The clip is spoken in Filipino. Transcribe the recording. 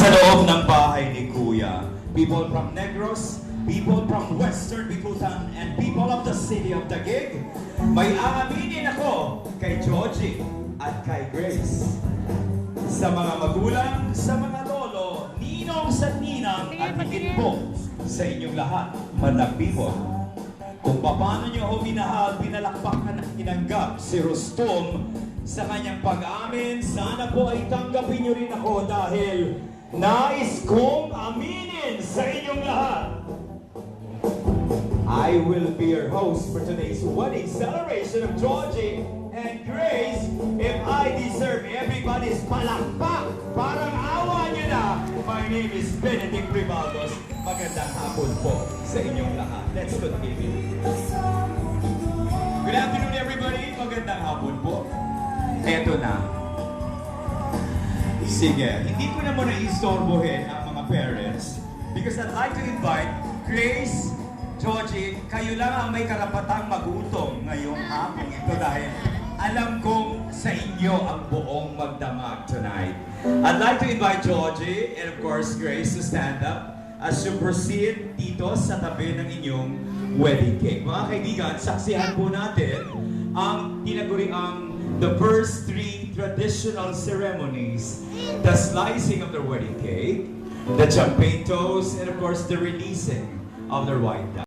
sa loob ng bahay ni Kuya. People from Negros, people from Western Bicutan, and people of the city of Taguig. May aaminin ako kay Georgie at kay Grace. Sa mga magulang, sa mga lolo, ninong sa ninang, at higit po sa inyong lahat, madlang people. Kung paano nyo ako minahal, pinalakpakan at tinanggap si Rustom sa kanyang pag-amin, sana po ay tanggapin nyo rin ako dahil nais kong aminin sa inyong lahat. I will be your host for today's wedding celebration of Georgie and Grace. If I deserve everybody's palakpak, parang awa nyo na. My name is Benedict Rivaldos. Magandang hapon po sa inyong lahat. Let's continue. Good afternoon, everybody. Magandang hapon po. Eto na. Sige, hindi ko na muna istorbohin ang mga parents because I'd like to invite Grace, Georgie, kayo lang ang may karapatang magutom ngayong hapon ito dahil alam kong sa inyo ang buong magdamag tonight. I'd like to invite Georgie and of course Grace to stand up as you proceed dito sa tabi ng inyong wedding cake. Mga kaibigan, saksihan po natin ang tinaguriang the first three traditional ceremonies: the slicing of the wedding cake, the champagne toast, and of course the releasing of the white dove.